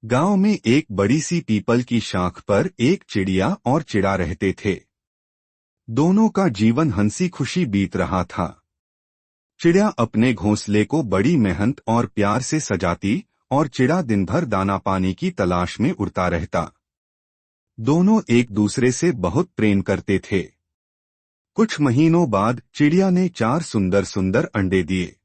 गांव में एक बड़ी सी पीपल की शाख पर एक चिड़िया और चिड़ा रहते थे। दोनों का जीवन हंसी खुशी बीत रहा था। चिड़िया अपने घोंसले को बड़ी मेहनत और प्यार से सजाती और चिड़ा दिन भर दाना पानी की तलाश में उड़ता रहता। दोनों एक दूसरे से बहुत प्रेम करते थे। कुछ महीनों बाद चिड़िया ने 4 सुंदर सुंदर अंडे दिए।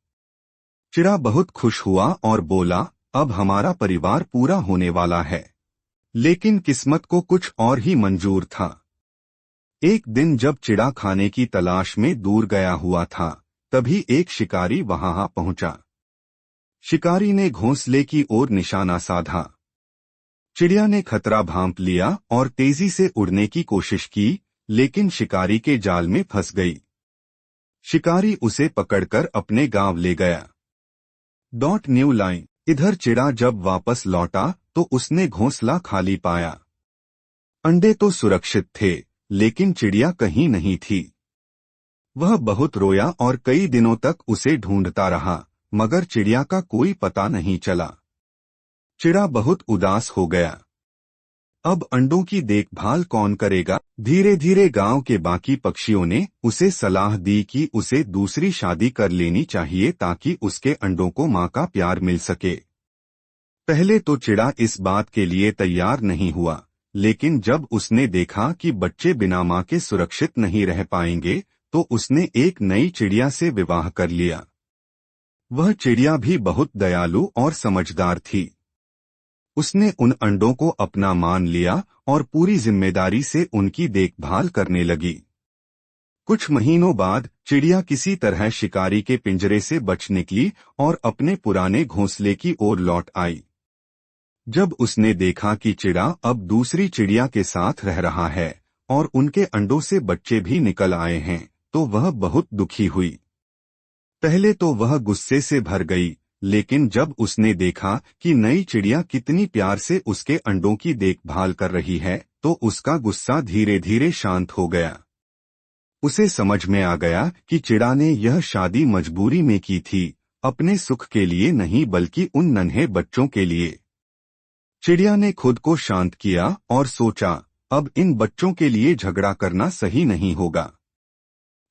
चिड़ा बहुत खुश हुआ और बोला, अब हमारा परिवार पूरा होने वाला है। लेकिन किस्मत को कुछ और ही मंजूर था। एक दिन जब चिड़ा खाने की तलाश में दूर गया हुआ था, तभी एक शिकारी वहां पहुंचा। शिकारी ने घोंसले की ओर निशाना साधा। चिड़िया ने खतरा भांप लिया और तेजी से उड़ने की कोशिश की, लेकिन शिकारी के जाल में फंस गई। शिकारी उसे पकड़कर अपने गांव ले गया। New line. इधर चिड़ा जब वापस लौटा तो उसने घोंसला खाली पाया। अंडे तो सुरक्षित थे, लेकिन चिड़िया कहीं नहीं थी। वह बहुत रोया और कई दिनों तक उसे ढूंढता रहा, मगर चिड़िया का कोई पता नहीं चला। चिड़ा बहुत उदास हो गया। अब अंडों की देखभाल कौन करेगा? धीरे धीरे गांव के बाकी पक्षियों ने उसे सलाह दी कि उसे दूसरी शादी कर लेनी चाहिए ताकि उसके अंडों को मां का प्यार मिल सके। पहले तो चिड़ा इस बात के लिए तैयार नहीं हुआ, लेकिन जब उसने देखा कि बच्चे बिना मां के सुरक्षित नहीं रह पाएंगे, तो उसने एक नई चिड़िया से विवाह कर लिया। वह चिड़िया भी बहुत दयालु और समझदार थी। उसने उन अंडों को अपना मान लिया और पूरी जिम्मेदारी से उनकी देखभाल करने लगी। कुछ महीनों बाद चिड़िया किसी तरह शिकारी के पिंजरे से बच निकली और अपने पुराने घोंसले की ओर लौट आई। जब उसने देखा कि चिड़ा अब दूसरी चिड़िया के साथ रह रहा है और उनके अंडों से बच्चे भी निकल आए हैं, तो वह बहुत दुखी हुई। पहले तो वह गुस्से से भर गई, लेकिन जब उसने देखा कि नई चिड़िया कितनी प्यार से उसके अंडों की देखभाल कर रही है, तो उसका गुस्सा धीरे धीरे शांत हो गया। उसे समझ में आ गया कि चिड़ा ने यह शादी मजबूरी में की थी, अपने सुख के लिए नहीं बल्कि उन नन्हे बच्चों के लिए। चिड़िया ने खुद को शांत किया और सोचा, अब इन बच्चों के लिए झगड़ा करना सही नहीं होगा।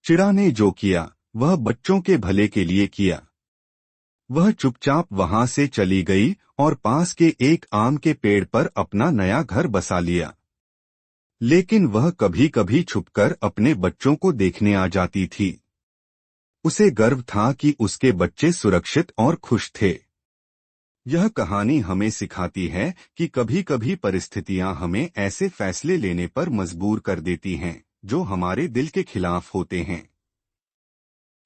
चिड़ा ने जो किया वह बच्चों के भले के लिए किया। वह चुपचाप वहां से चली गई और पास के एक आम के पेड़ पर अपना नया घर बसा लिया। लेकिन वह कभी कभी छुपकर अपने बच्चों को देखने आ जाती थी। उसे गर्व था कि उसके बच्चे सुरक्षित और खुश थे। यह कहानी हमें सिखाती है कि कभी कभी परिस्थितियां हमें ऐसे फैसले लेने पर मजबूर कर देती हैं, जो हमारे दिल के खिलाफ होते हैं।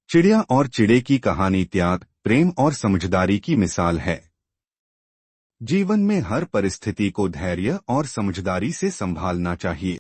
चिड़िया और चिड़े की कहानी त्याग, प्रेम और समझदारी की मिसाल है। जीवन में हर परिस्थिति को धैर्य और समझदारी से संभालना चाहिए।